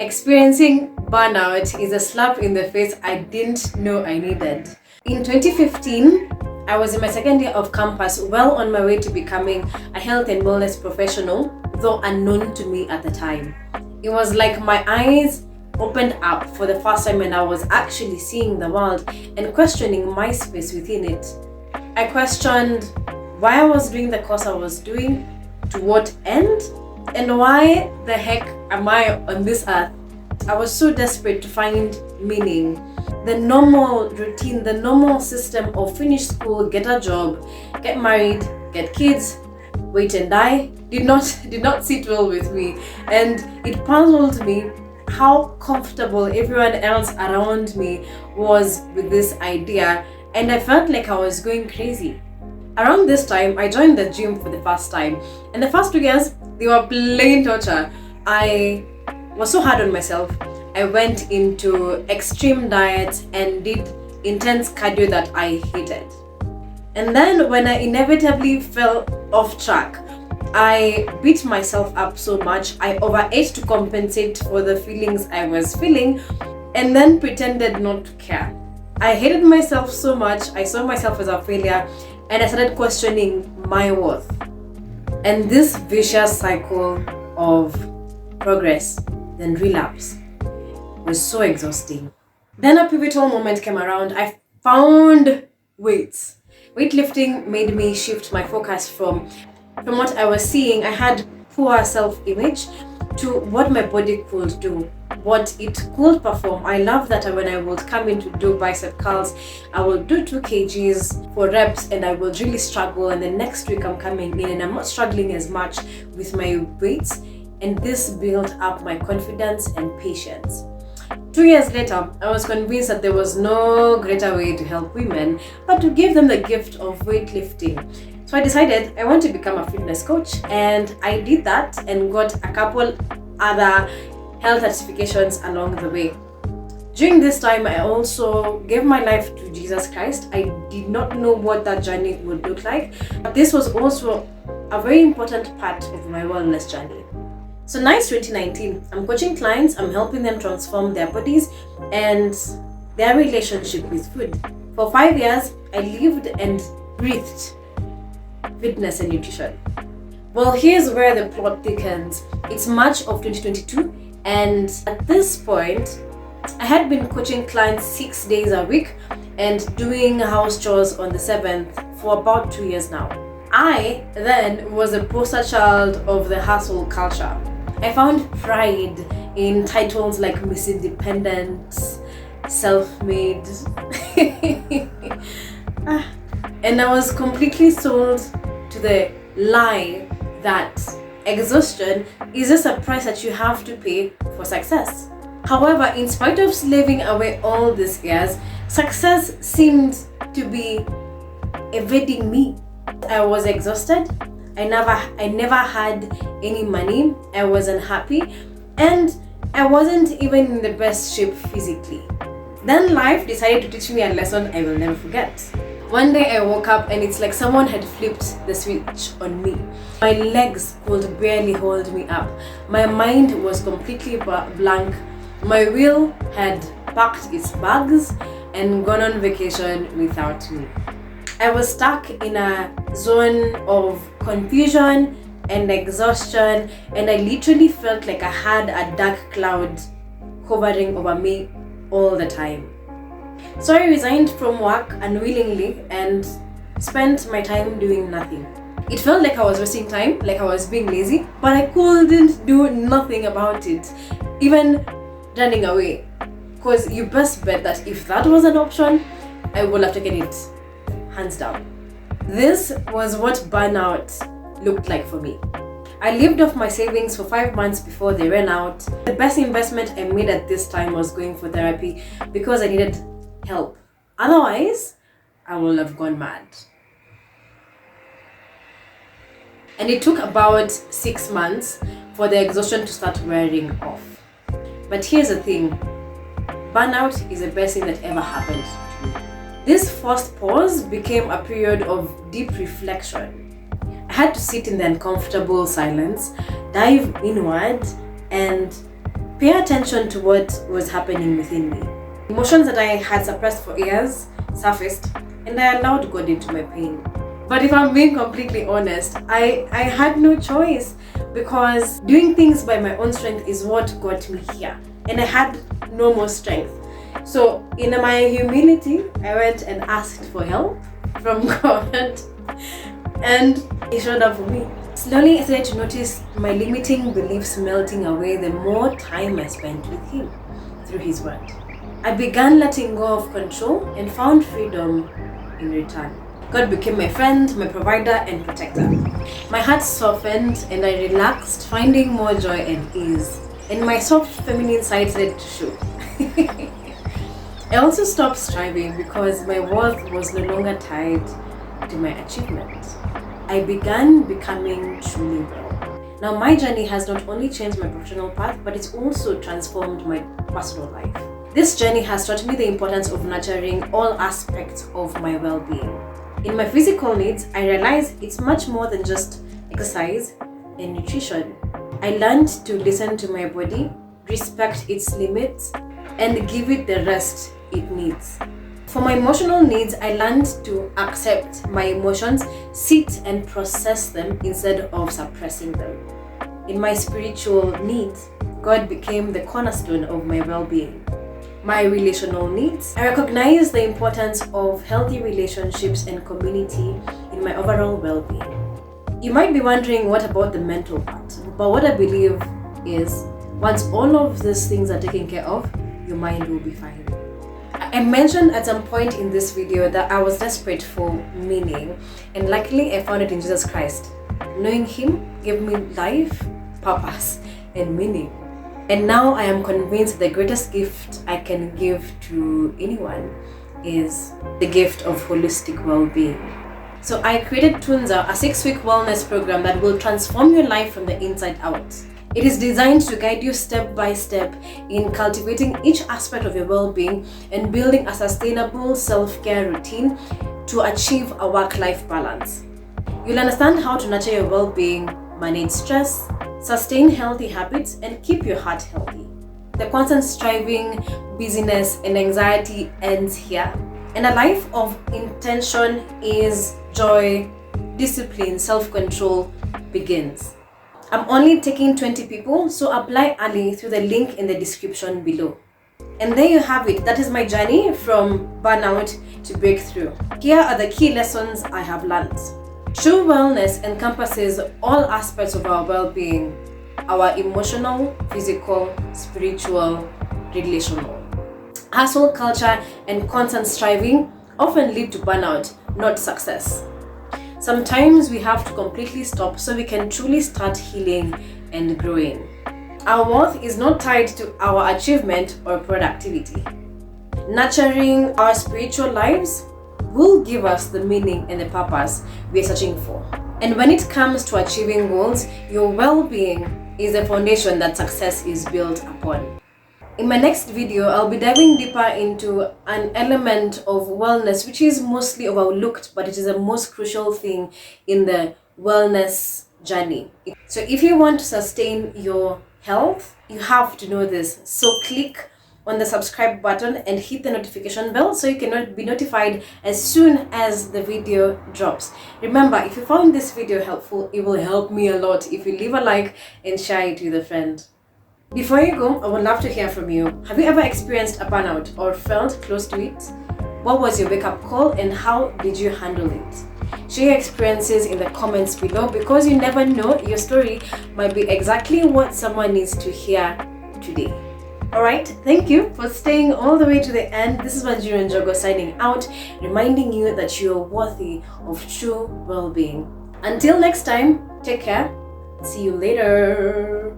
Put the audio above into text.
Experiencing burnout is a slap in the face I didn't know I needed. In 2015, I was in my second year of campus, well on my way to becoming a health and wellness professional, though unknown to me at the time. It was like my eyes opened up for the first time and I was actually seeing the world and questioning my space within it. I questioned why I was doing the course I was doing, to what end, and why the heck am I on this earth. I was so desperate to find meaning. The normal routine, the normal system of finish school, get a job, get married, get kids, wait and die did not sit well with me, and it puzzled me how comfortable everyone else around me was with this idea, and I felt like I was going crazy. Around this time, I joined the gym for the first time, and the first 2 years they were plain torture. I was so hard on myself. I went into extreme diets and did intense cardio that I hated. And then when I inevitably fell off track, I beat myself up so much. I overate to compensate for the feelings I was feeling and then pretended not to care. I hated myself so much. I saw myself as a failure and I started questioning my worth. And this vicious cycle of progress, then relapse, was so exhausting. Then a pivotal moment came around. I found weights. Weightlifting made me shift my focus from what I was seeing. I had poor self-image to what my body could do, what it could perform. I love that when I would come in to do bicep curls, I will do 2 kgs for reps and I will really struggle, and the next week I'm coming in and I'm not struggling as much with my weights, and this built up my confidence and patience. 2 years later, I was convinced that there was no greater way to help women but to give them the gift of weightlifting. So I decided I want to become a fitness coach, and I did that and got a couple other health certifications along the way. During this time, I also gave my life to Jesus Christ. I did not know what that journey would look like, but this was also a very important part of my wellness journey. So now it's 2019. I'm coaching clients, I'm helping them transform their bodies and their relationship with food. For 5 years, I lived and breathed fitness and nutrition. Well, here's where the plot thickens. It's March of 2022, and at this point, I had been coaching clients 6 days a week and doing house chores on the 7th for about 2 years now. I then was a poster child of the hustle culture. I found pride in titles like Miss Independent, Self-Made, and I was completely sold to the lie that exhaustion is just a price that you have to pay for success. However, in spite of slaving away all these years, success seemed to be evading me. I was exhausted. I never had any money. I was unhappy, and I wasn't even in the best shape physically. Then life decided to teach me a lesson I will never forget. One day I woke up and it's like someone had flipped the switch on me. My legs could barely hold me up. My mind was completely blank. My will had packed its bags and gone on vacation without me. I was stuck in a zone of confusion and exhaustion, and I literally felt like I had a dark cloud hovering over me all the time. So I resigned from work unwillingly and spent my time doing nothing. It felt like I was wasting time, like I was being lazy, but I couldn't do nothing about it, even running away. Because you best bet that if that was an option, I would have taken it hands down. This was what burnout looked like for me. I lived off my savings for 5 months before they ran out. The best investment I made at this time was going for therapy because I needed help. Otherwise, I would have gone mad. And it took about 6 months for the exhaustion to start wearing off. But here's the thing, burnout is the best thing that ever happened to me. This first pause became a period of deep reflection. I had to sit in the uncomfortable silence, dive inward, and pay attention to what was happening within me. Emotions that I had suppressed for years surfaced, and I allowed God into my pain. But if I'm being completely honest, I had no choice, because doing things by my own strength is what got me here, and I had no more strength. So in my humility, I went and asked for help from God, and He showed up for me. Slowly I started to notice my limiting beliefs melting away the more time I spent with Him through His Word. I began letting go of control and found freedom in return. God became my friend, my provider, and protector. My heart softened and I relaxed, finding more joy and ease. And my soft feminine side started to show. I also stopped striving because my worth was no longer tied to my achievement. I began becoming truly well. Now my journey has not only changed my professional path, but it's also transformed my personal life. This journey has taught me the importance of nurturing all aspects of my well-being. In my physical needs, I realized it's much more than just exercise and nutrition. I learned to listen to my body, respect its limits, and give it the rest it needs. For my emotional needs, I learned to accept my emotions, sit and process them instead of suppressing them. In my spiritual needs, God became the cornerstone of my well-being. My relational needs, I recognize the importance of healthy relationships and community in my overall well-being. You might be wondering, what about the mental part? But what I believe is, once all of these things are taken care of, your mind will be fine. I mentioned at some point in this video that I was desperate for meaning, and luckily I found it in Jesus Christ. Knowing Him gave me life, purpose, and meaning. And now I am convinced the greatest gift I can give to anyone is the gift of holistic well-being. So I created Tunza, a 6-week wellness program that will transform your life from the inside out. It is designed to guide you step by step in cultivating each aspect of your well-being and building a sustainable self-care routine to achieve a work-life balance. You'll understand how to nurture your well-being, manage stress, sustain healthy habits, and keep your heart healthy. The constant striving, busyness, and anxiety ends here, and a life of intention, ease, joy, discipline, self-control begins. I'm only taking 20 people, so apply early through the link in the description below. And there you have it. That is my journey from burnout to breakthrough. Here are the key lessons I have learned. True wellness encompasses all aspects of our well-being: our emotional, physical, spiritual, relational. Hustle culture and constant striving often lead to burnout, not success. Sometimes we have to completely stop so we can truly start healing and growing. Our worth is not tied to our achievement or productivity. Nurturing our spiritual lives will give us the meaning and the purpose we are searching for. And when it comes to achieving goals, your well-being is the foundation that success is built upon. In my next video, I'll be diving deeper into an element of wellness which is mostly overlooked, but it is the most crucial thing in the wellness journey. So if you want to sustain your health, you have to know this. So click on the subscribe button and hit the notification bell so you can be notified as soon as the video drops. Remember, if you found this video helpful, it will help me a lot if you leave a like and share it with a friend. Before you go, I would love to hear from you. Have you ever experienced a burnout or felt close to it? What was your wake-up call and how did you handle it? Share your experiences in the comments below, because you never know, your story might be exactly what someone needs to hear today. Alright, thank you for staying all the way to the end. This is Wanjiru Njogo signing out, reminding you that you are worthy of true well-being. Until next time, take care. See you later.